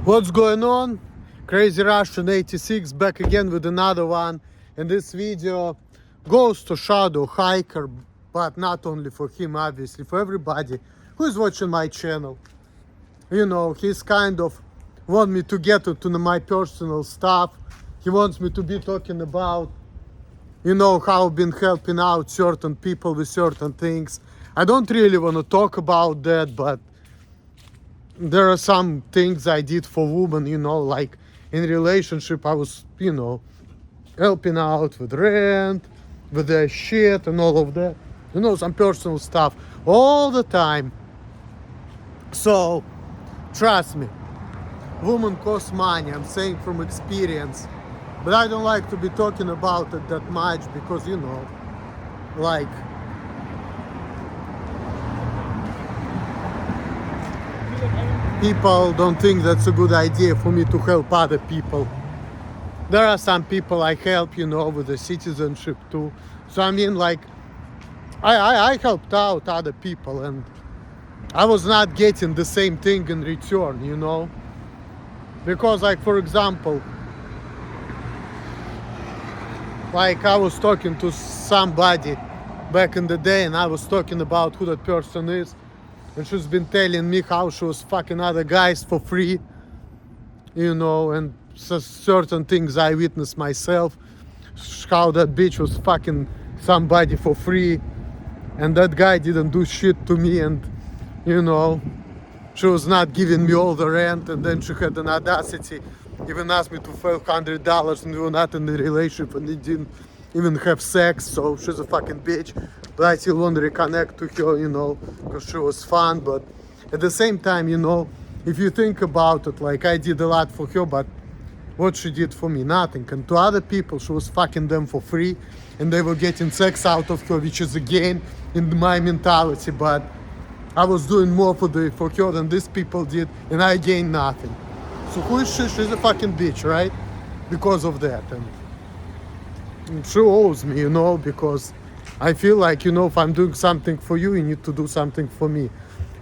What's going on? Crazy Russian 86 back again with another one. And this video goes to Shadow Hiker, but not only for him, obviously, for everybody who is watching my channel. You know, he's kind of want me to get into my personal stuff. He wants me to be talking about, you know, how I've been helping out certain people with certain things. I don't really want to talk about that, but there are some things I did for women, you know, like in relationship I was, you know, helping out with rent, with their shit and all of that. You know, some personal stuff all the time. So, trust me, women cost money, I'm saying from experience. But I don't like to be talking about it that much because, you know, like, people don't think that's a good idea for me to help other people. There are some people I help, you know, with the citizenship too. So I mean, like, I helped out other people and I was not getting the same thing in return, you know. Because, like, for example, like I was talking to somebody back in the day and I was talking about who that person is. And she's been telling me how she was fucking other guys for free, you know, and so certain things I witnessed myself. How that bitch was fucking somebody for free and that guy didn't do shit to me, and, you know, she was not giving me all the rent, and then she had an audacity, even asked me to pay $100 and we were not in the relationship and they didn't even have sex, so she's a fucking bitch. But I still want to reconnect to her, you know, because she was fun. But at the same time, you know, if you think about it, like, I did a lot for her, but what she did for me? Nothing. And to other people, she was fucking them for free and they were getting sex out of her, which is a gain in my mentality. But I was doing more for her than these people did, and I gained nothing. So who is she? She's a fucking bitch, right? Because of that. And she owes me, you know, because I feel like, you know, if I'm doing something for you, you need to do something for me.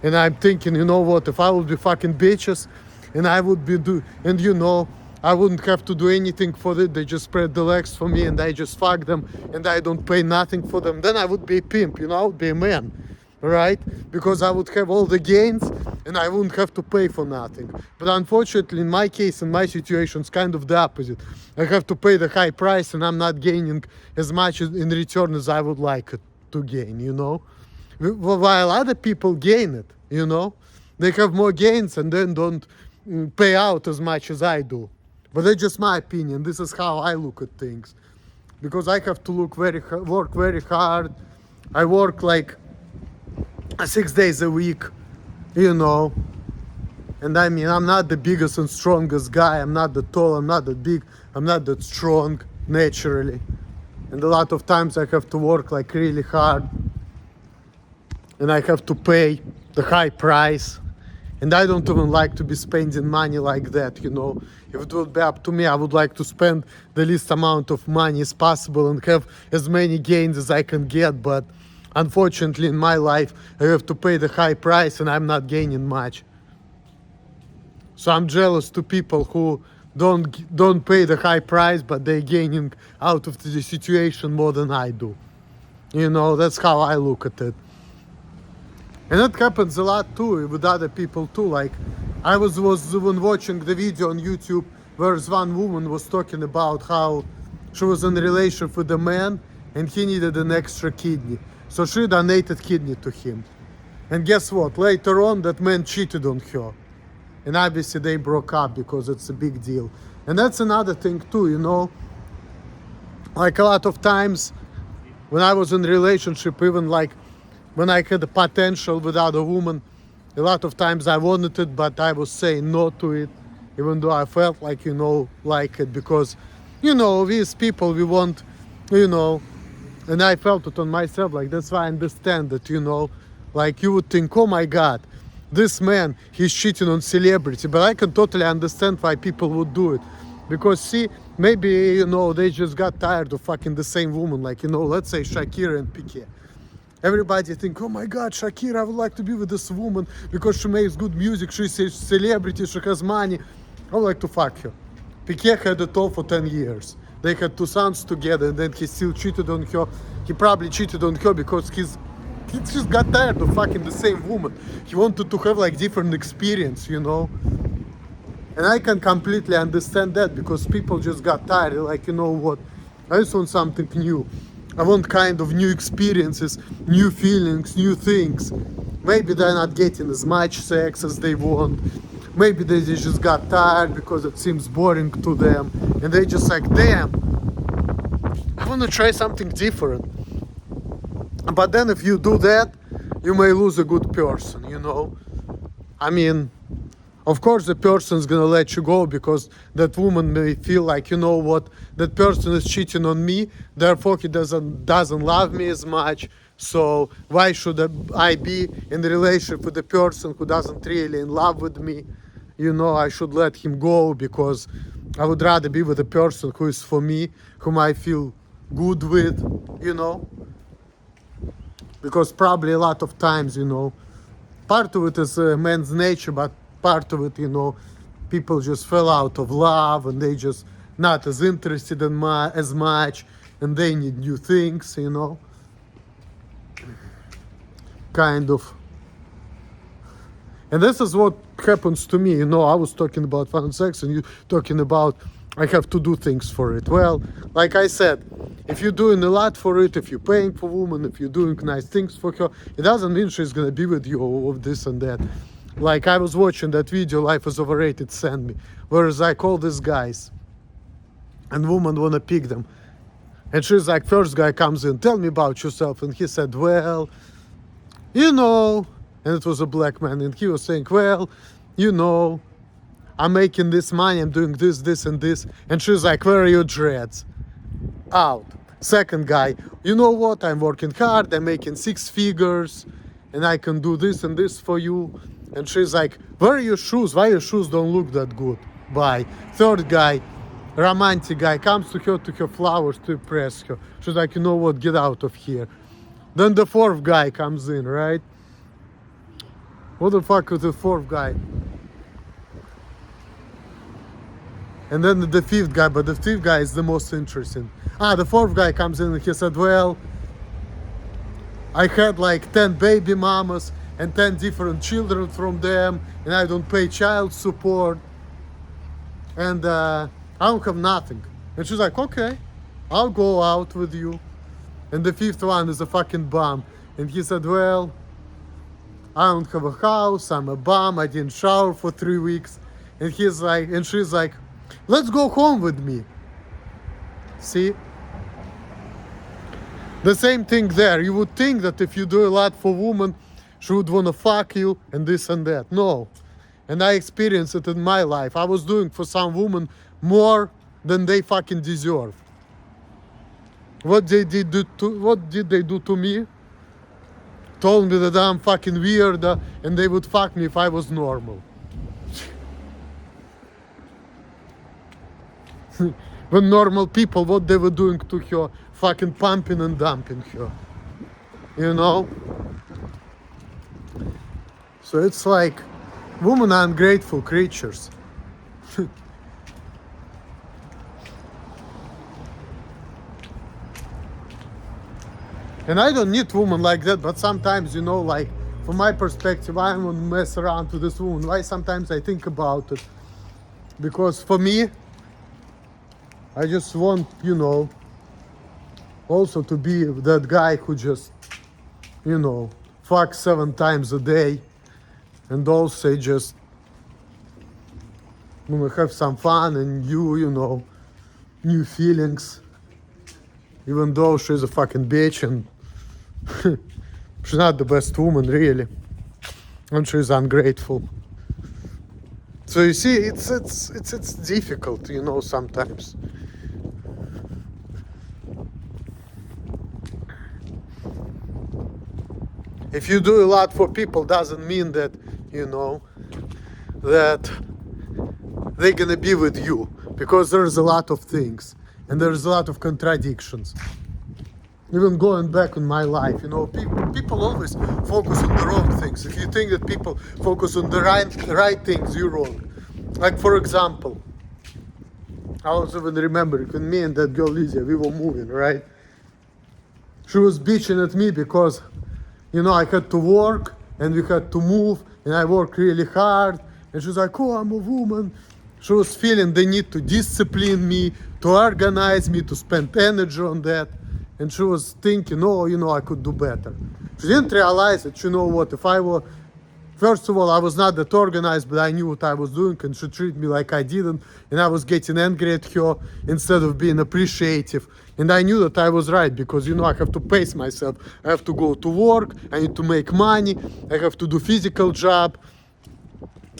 And I'm thinking, you know what, if I would be fucking bitches and I would be and you know, I wouldn't have to do anything for it, they just spread the legs for me and I just fuck them and I don't pay nothing for them, then I would be a pimp, you know, I would be a man, right? Because I would have all the gains and I wouldn't have to pay for nothing. But unfortunately, in my case, in my situation, it's kind of the opposite. I have to pay the high price and I'm not gaining as much in return as I would like it to gain, you know? While other people gain it, you know? They have more gains and then don't pay out as much as I do. But that's just my opinion. This is how I look at things. Because I have to work very hard. I work like 6 days a week, you know. And I mean, I'm not the biggest and strongest guy. I'm not that tall, I'm not that big, I'm not that strong naturally. And a lot of times I have to work like really hard. And I have to pay the high price. And I don't even like to be spending money like that, you know. If it would be up to me, I would like to spend the least amount of money as possible and have as many gains as I can get. But unfortunately, in my life, I have to pay the high price and I'm not gaining much. So I'm jealous to people who don't pay the high price, but they're gaining out of the situation more than I do. You know, that's how I look at it. And that happens a lot too with other people too. Like, I was even watching the video on YouTube where one woman was talking about how she was in a relationship with a man and he needed an extra kidney. So she donated kidney to him. And guess what? Later on, that man cheated on her. And obviously they broke up because it's a big deal. And that's another thing too, you know. Like, a lot of times when I was in a relationship, even like when I had the potential with other women, a lot of times I wanted it, but I was saying no to it, even though I felt like, you know, like it, because, you know, these people, we want, you know, and I felt it on myself, like, that's why I understand that, you know, like, you would think, oh my God, this man, he's cheating on celebrity, but I can totally understand why people would do it, because, see, maybe, you know, they just got tired of fucking the same woman, like, you know, let's say Shakira and Piqué. Everybody think, oh my God, Shakira, I would like to be with this woman because she makes good music, she's a celebrity, she has money. I would like to fuck her. Piqué had it all for 10 years. They had 2 sons together, and then he still cheated on her. He probably cheated on her because he just got tired of fucking the same woman. He wanted to have like different experience, you know. And I can completely understand that because people just got tired. Like, you know what? I just want something new. I want kind of new experiences, new feelings, new things. Maybe they're not getting as much sex as they want. Maybe they just got tired because it seems boring to them. And they just like, damn, I want to try something different. But then if you do that, you may lose a good person, you know. I mean, of course the person's gonna let you go because that woman may feel like, you know what, that person is cheating on me, therefore he doesn't love me as much. So why should I be in a relationship with a person who doesn't really in love with me? You know, I should let him go because I would rather be with a person who is for me, whom I feel good with, you know. Because probably a lot of times, you know, part of it is man's nature, but part of it, you know, people just fell out of love and they just not as interested in as much, and they need new things, you know. Kind of. And this is what happens to me, you know. I was talking about fun and sex and you talking about I have to do things for it. Well, like I said, if you're doing a lot for it, if you're paying for woman, if you're doing nice things for her, it doesn't mean she's gonna be with you or this and that. Like I was watching that video, Life is Overrated sent me, whereas I call these guys and women wanna pick them. And she's like, first guy comes in, tell me about yourself. And he said, well, you know, and it was a black man, and he was saying, well, you know, I'm making this money, I'm doing this, this, and this. And she's like, where are your dreads? Out. Second guy, you know what, I'm working hard, I'm making 6 figures, and I can do this and this for you. And she's like, where are your shoes? Why your shoes don't look that good? Bye. Third guy, romantic guy, comes to her flowers to impress her. She's like, you know what, get out of here. Then the fourth guy comes in, right? What the fuck is the fourth guy? And then the fifth guy, but the fifth guy is the most interesting. The fourth guy comes in and he said, well, I had like 10 baby mamas and 10 different children from them, and I don't pay child support, and I don't have nothing. And she's like, okay, I'll go out with you. And the fifth one is a fucking bum. And he said, well, I don't have a house, I'm a bum, I didn't shower for 3 weeks. And he's like, and she's like, let's go home with me. See? The same thing there. You would think that if you do a lot for women, she would want to fuck you and this and that. No. And I experienced it in my life. I was doing for some women more than they fucking deserve. What did they do to me? Told me that I'm fucking weird and they would fuck me if I was normal. When normal people, what they were doing to her, fucking pumping and dumping her. You know? So it's like, women are ungrateful creatures. And I don't need women like that, but sometimes, you know, like, from my perspective, I don't want to mess around with this woman. Why sometimes I think about it? Because for me, I just want, you know, also to be that guy who just, you know, fucks 7 times a day and also just, you know, have some fun and you know, new feelings. Even though she's a fucking bitch and she's not the best woman, really. And she's ungrateful. So you see, it's difficult, you know, sometimes. If you do a lot for people, doesn't mean that, you know, that they're gonna be with you. Because there's a lot of things. And there's a lot of contradictions. Even going back in my life, you know, people always focus on the wrong things. If you think that people focus on the right things, you're wrong. Like for example, I was even remembering when me and that girl Lydia, we were moving, right? She was bitching at me because, you know, I had to work and we had to move and I worked really hard. And she's like, oh, I'm a woman. She was feeling the need to discipline me, to organize me, to spend energy on that. And she was thinking, oh, you know, I could do better. She didn't realize that, you know what, if I were, first of all, I was not that organized, but I knew what I was doing, and she treated me like I didn't, and I was getting angry at her instead of being appreciative. And I knew that I was right, because, you know, I have to pace myself. I have to go to work, I need to make money, I have to do physical job.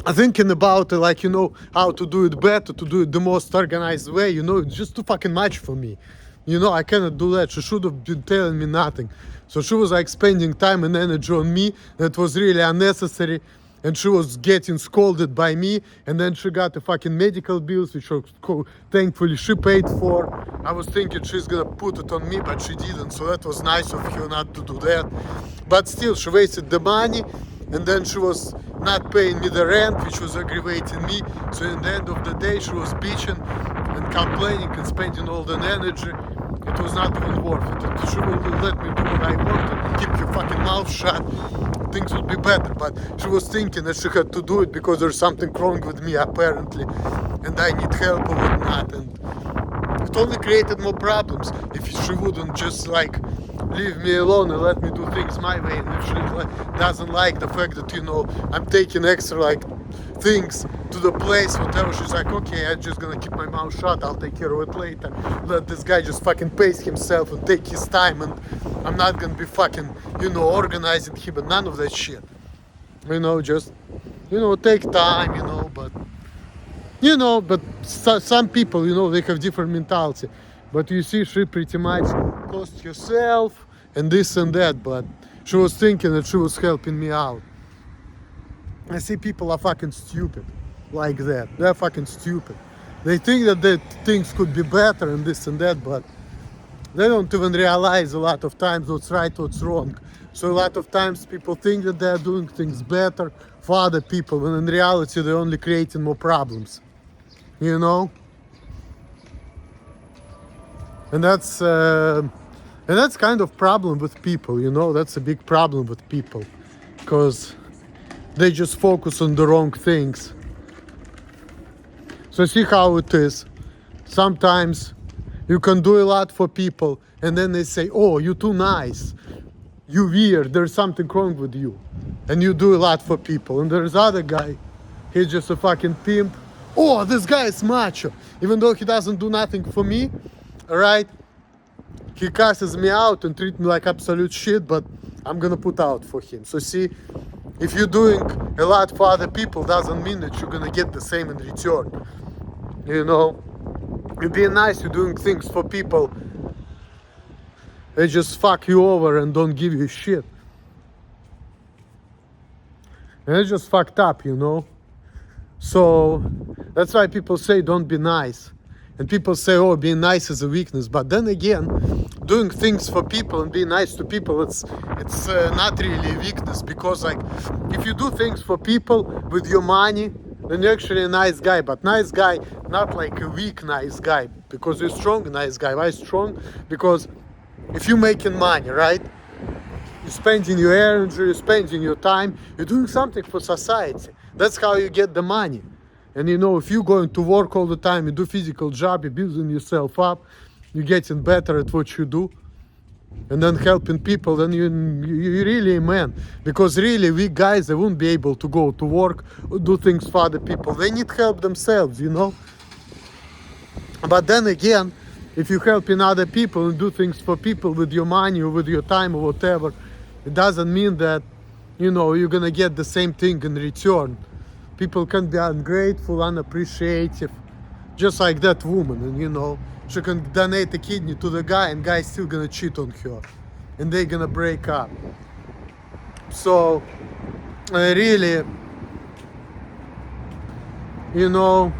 I'm thinking about like, you know, how to do it better, to do it the most organized way, you know, it's just too fucking much for me. You know, I cannot do that. She should have been telling me nothing. So she was like spending time and energy on me that was really unnecessary. And she was getting scolded by me. And then she got the fucking medical bills, which thankfully she paid for. I was thinking she's gonna put it on me, but she didn't. So that was nice of her not to do that. But still, she wasted the money. And then she was not paying me the rent, which was aggravating me. So in the end of the day, she was bitching and complaining and spending all the energy. It was not even worth it. If she would let me do what I want and keep your fucking mouth shut, things would be better. But she was thinking that she had to do it because there's something wrong with me apparently, and I need help or whatnot. And it only created more problems if she wouldn't just like leave me alone and let me do things my way. And if she doesn't like the fact that, you know, I'm taking extra like things to the place, whatever, she's like, okay, I'm just gonna keep my mouth shut, I'll take care of it later. Let this guy just fucking pace himself and take his time, and I'm not gonna be fucking, you know, organizing him and none of that shit. You know, just, you know, take time, you know, but you know, but some people, you know, they have different mentality. But you see, she pretty much cost herself and this and that, but she was thinking that she was helping me out. I see people are fucking stupid like that. They're fucking stupid. They think that things could be better and this and that, but they don't even realize a lot of times what's right, what's wrong. So a lot of times people think that they're doing things better for other people, when in reality they're only creating more problems. You know? And that's kind of problem with people, you know? That's a big problem with people, because they just focus on the wrong things. So see how it is. Sometimes you can do a lot for people and then they say, oh, you're too nice, you weird, there's something wrong with you. And you do a lot for people. And there's other guy, he's just a fucking pimp. Oh, this guy is macho. Even though he doesn't do nothing for me, right? He cusses me out and treats me like absolute shit, but I'm gonna put out for him. So see, if you're doing a lot for other people, doesn't mean that you're gonna get the same in return. You know, you're being nice, you're doing things for people, they just fuck you over and don't give you shit. And it's just fucked up, you know. So that's why people say don't be nice. And people say, oh, being nice is a weakness. But then again, doing things for people and being nice to people, it's not really a weakness. Because like, if you do things for people with your money, then you're actually a nice guy. But nice guy, not like a weak nice guy. Because you're strong nice guy. Why strong? Because if you're making money, right? You're spending your energy, you're spending your time, you're doing something for society. That's how you get the money. And you know, if you're going to work all the time, you do physical job, you're building yourself up, you're getting better at what you do, and then helping people, then you're really a man. Because really, we guys, they won't be able to go to work or do things for other people. They need help themselves, you know. But then again, if you're helping other people and do things for people with your money or with your time or whatever, it doesn't mean that, you know, you're gonna get the same thing in return. People can be ungrateful, unappreciative, just like that woman. And you know, she can donate a kidney to the guy and guy's still gonna cheat on her. And they're gonna break up. So, really, you know,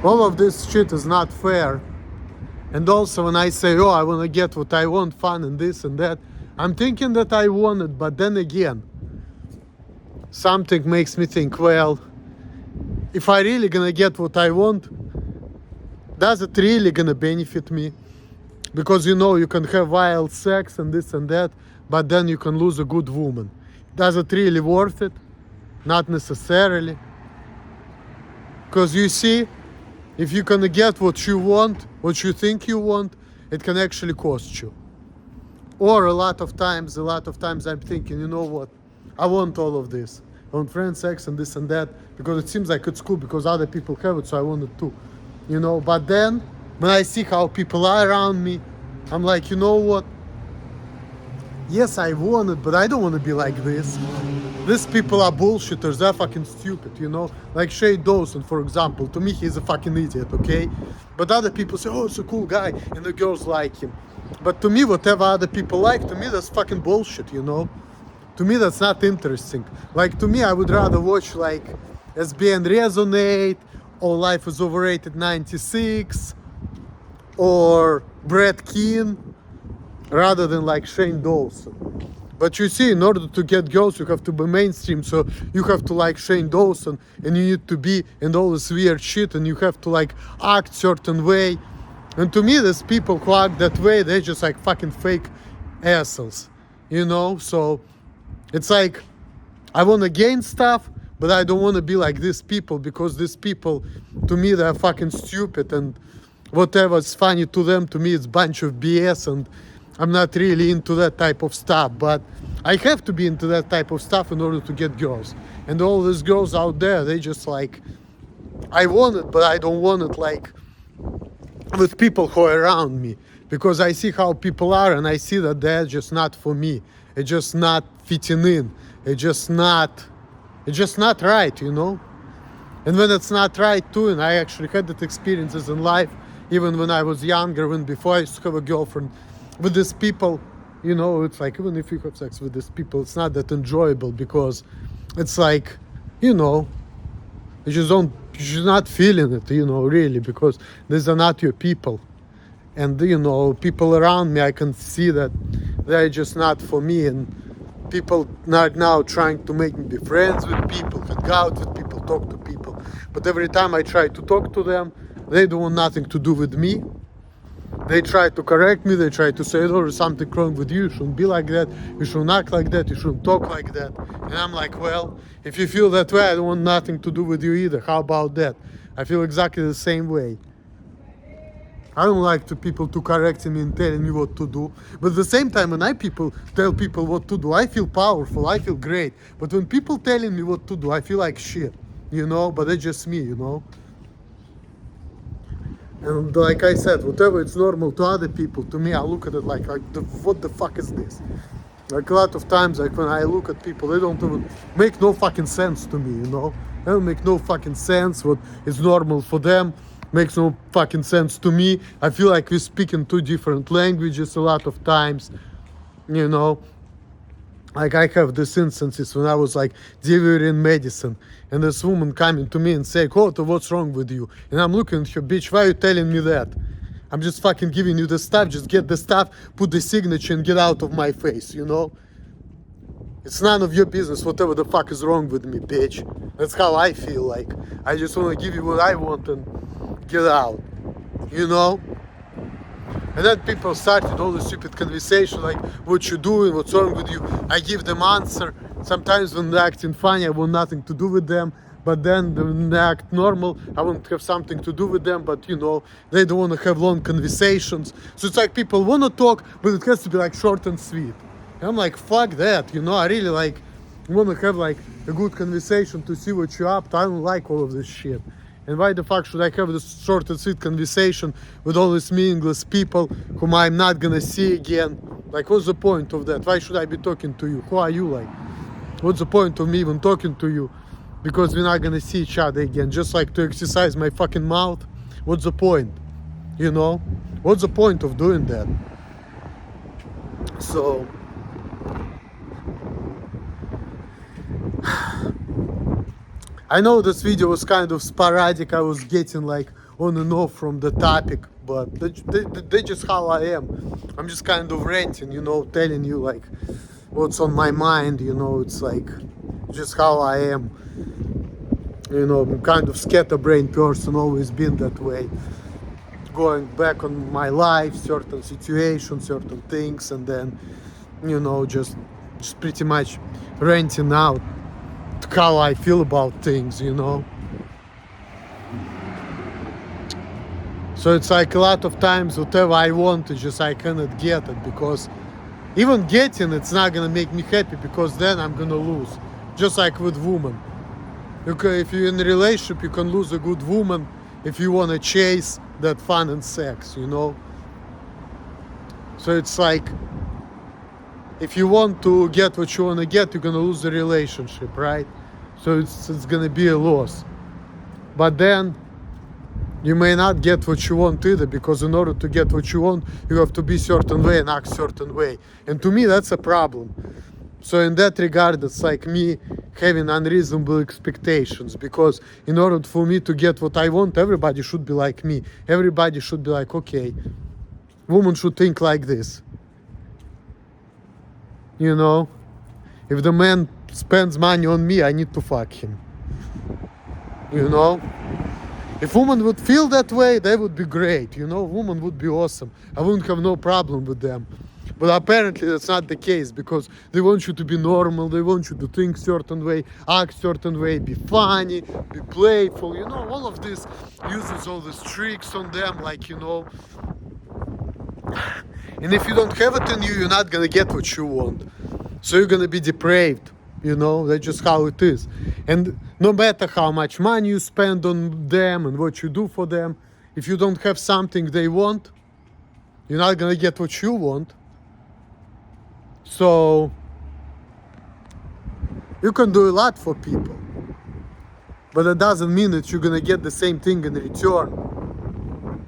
all of this shit is not fair. And also when I say, oh, I want to get what I want, fun and this and that, I'm thinking that I want it, but then again, something makes me think, well, if I really gonna get what I want, does it really gonna benefit me? Because you know, you can have wild sex and this and that, but then you can lose a good woman. Does it really worth it? Not necessarily. Because you see, if you're gonna get what you want, what you think you want, it can actually cost you. Or a lot of times I'm thinking, you know what, I want all of this. I want friend sex and this and that, because it seems like it's cool because other people have it, so I want it too. You know, but then when I see how people are around me, I'm like, you know what? Yes, I want it, but I don't want to be like this. These people are bullshitters, they're fucking stupid, you know? Like Shay Dawson, for example. To me, he's a fucking idiot, okay? But other people say, oh, it's a cool guy, and the girls like him. But to me, whatever other people like, to me, that's fucking bullshit, you know? To me, that's not interesting. Like, to me, I would rather watch, like, SBN Resonate, or Life is Overrated 96, or Brad Keane, rather than like Shane Dawson. But you see, in order to get girls, you have to be mainstream, so you have to like Shane Dawson, and you need to be in all this weird shit, and you have to like act certain way. And to me, these people who act that way, they're just like fucking fake assholes, you know? So it's like, I want to gain stuff, but I don't want to be like these people, because these people, to me, they're fucking stupid, and whatever's funny to them, to me, it's a bunch of BS, and I'm not really into that type of stuff. But I have to be into that type of stuff in order to get girls. And all these girls out there, they just like, I want it, but I don't want it like with people who are around me, because I see how people are, and I see that they're just not for me. It's just not fitting in. It's just not right, you know? And when it's not right too, and I actually had that experiences in life, even when I was younger, when before I used to have a girlfriend, with these people, you know, it's like, even if you have sex with these people, it's not that enjoyable, because it's like, you know, you're not feeling it, you know, really, because these are not your people. And, you know, people around me, I can see that they're just not for me. And people are now trying to make me be friends with people, hang out with people, talk to people. But every time I try to talk to them, they don't want nothing to do with me. They try to correct me, they try to say, oh, there's something wrong with you, you shouldn't be like that, you shouldn't act like that, you shouldn't talk like that. And I'm like, well, if you feel that way, I don't want nothing to do with you either. How about that? I feel exactly the same way. I don't like people to correct me and telling me what to do. But at the same time, when people tell people what to do, I feel powerful, I feel great. But when people telling me what to do, I feel like shit, you know? But that's just me, you know? And like I said, whatever it's normal to other people, to me, I look at it like what the fuck is this? Like a lot of times, like when I look at people, they don't even make no fucking sense to me, you know? They don't make no fucking sense. What is normal for them makes no fucking sense to me. I feel like we speak in two different languages a lot of times, you know? Like I have these instances when I was like delivering medicine, and this woman coming to me and saying, oh, what's wrong with you? And I'm looking at her, bitch, why are you telling me that? I'm just fucking giving you the stuff, just get the stuff, put the signature and get out of my face, you know? It's none of your business, whatever the fuck is wrong with me, bitch. That's how I feel like. I just want to give you what I want and get out, you know? And then people started all the stupid conversation, like, what you doing, what's wrong with you? I give them answer. Sometimes when they're acting funny, I want nothing to do with them. But then when they act normal, I want to have something to do with them. But, you know, they don't want to have long conversations. So it's like people want to talk, but it has to be like short and sweet. And I'm like, fuck that, you know, I really like want to have like a good conversation to see what you're up to. I don't like all of this shit. And why the fuck should I have this short and sweet conversation with all these meaningless people whom I'm not gonna see again? Like, what's the point of that? Why should I be talking to you? Who are you, like? What's the point of me even talking to you? Because we're not gonna see each other again. Just like to exercise my fucking mouth. What's the point? You know? What's the point of doing that? So I know this video was kind of sporadic. I was getting like on and off from the topic, but that's just how I am. I'm just kind of ranting, you know, telling you like what's on my mind, you know. It's like just how I am. You know, I'm kind of scatterbrained person, always been that way. Going back on my life, certain situations, certain things, and then, you know, just pretty much ranting out how I feel about things, you know. So it's like a lot of times whatever I want, it's just I cannot get it, because even getting it's not gonna make me happy, because then I'm gonna lose. Just like with women. Okay, if you're in a relationship, you can lose a good woman if you wanna chase that fun and sex, you know. So it's like, if you want to get what you wanna get, you're gonna lose the relationship, right? So it's gonna be a loss. But then you may not get what you want either, because in order to get what you want, you have to be certain way and act certain way. And to me, that's a problem. So in that regard, it's like me having unreasonable expectations, because in order for me to get what I want, everybody should be like me. Everybody should be like, okay, woman should think like this. You know, if the man spends money on me, I need to fuck him. You know? If women would feel that way, they would be great, you know, women would be awesome. I wouldn't have no problem with them. But apparently that's not the case, because they want you to be normal, they want you to think certain way, act certain way, be funny, be playful, you know, all of this uses all these tricks on them, like, you know. And if you don't have it in you, you're not gonna get what you want. So you're gonna be depraved. You know, that's just how it is. And no matter how much money you spend on them and what you do for them, if you don't have something they want, you're not gonna get what you want. So you can do a lot for people, but that doesn't mean that you're gonna get the same thing in return.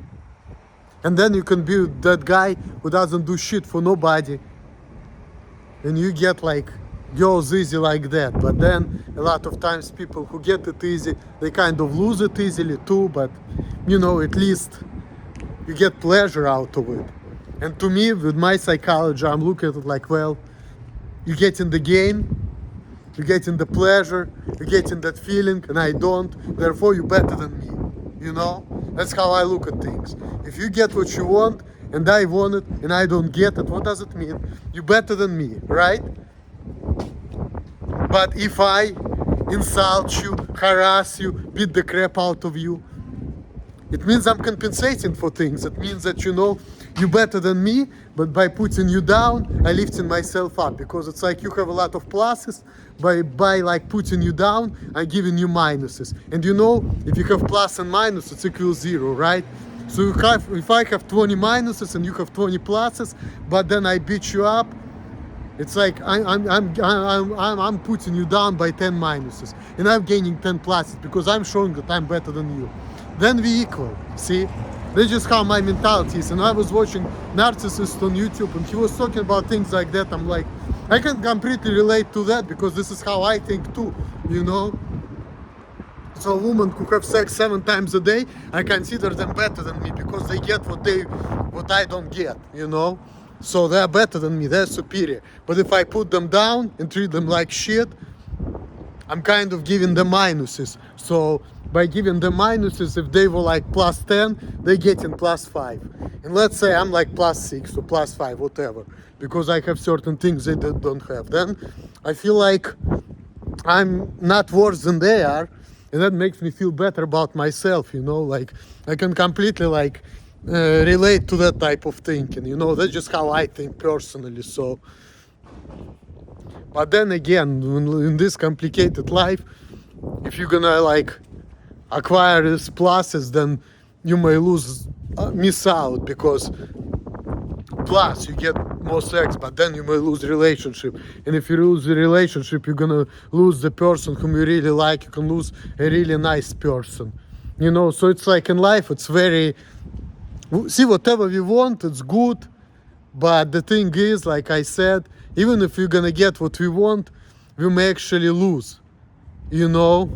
And then you can be that guy who doesn't do shit for nobody, and you get like girls easy like that. But then a lot of times people who get it easy, they kind of lose it easily too, but you know, at least you get pleasure out of it. And to me, with my psychology, I'm looking at it like, well, you get in the game, you get in the pleasure, you get in that feeling, and I don't, therefore you're better than me, you know. That's how I look at things. If you get what you want and I want it and I don't get it, what does it mean? You're better than me, right? But if I insult you, harass you, beat the crap out of you, it means I'm compensating for things. It means that, you know, you're better than me, but by putting you down, I lifting myself up, because it's like you have a lot of pluses. By like putting you down, I'm giving you minuses. And you know, if you have plus and minus, it's equal 0, right? So if I have 20 minuses and you have 20 pluses, but then I beat you up, it's like I'm putting you down by 10 minuses, and I'm gaining 10 pluses because I'm showing that I'm better than you. Then we equal. See, that's just how my mentality is. And I was watching Narcissist on YouTube, and he was talking about things like that. I'm like, I can completely relate to that, because this is how I think too, you know. So women who have sex 7 times a day, I consider them better than me, because they get what I don't get, you know. So they're better than me, they're superior. But if I put them down and treat them like shit, I'm kind of giving them minuses. So by giving them minuses, if they were like plus 10, they get in plus 5. And let's say I'm like plus 6 or plus 5, whatever, because I have certain things they don't have. Then I feel like I'm not worse than they are, and that makes me feel better about myself, you know. Like I can completely like relate to that type of thinking, you know. That's just how I think personally. So, but then again, in this complicated life, if you're gonna like acquire these pluses, then you may miss out, because plus you get more sex, but then you may lose relationship. And if you lose the relationship, you're gonna lose the person whom you really like. You can lose a really nice person, you know. So it's like in life, it's very, see, whatever we want, it's good. But the thing is, like I said, even if we're gonna get what we want, we may actually lose, you know.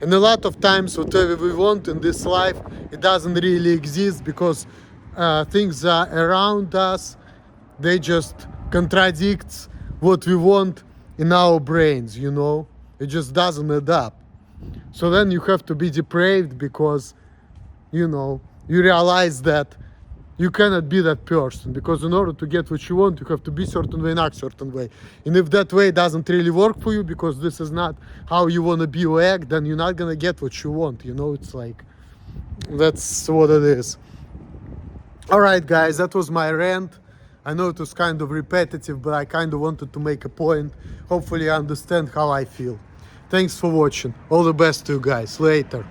And a lot of times whatever we want in this life, it doesn't really exist, because things are around us, they just contradicts what we want in our brains, you know. It just doesn't add up. So then you have to be depraved because, you know, you realize that you cannot be that person, because in order to get what you want, you have to be certain way and act certain way. And if that way doesn't really work for you, because this is not how you want to be or act, then you're not gonna get what you want, you know. It's like, that's what it is. All right, guys, that was my rant. I know it was kind of repetitive, but I kind of wanted to make a point. Hopefully you understand how I feel. Thanks for watching. All the best to you guys. Later.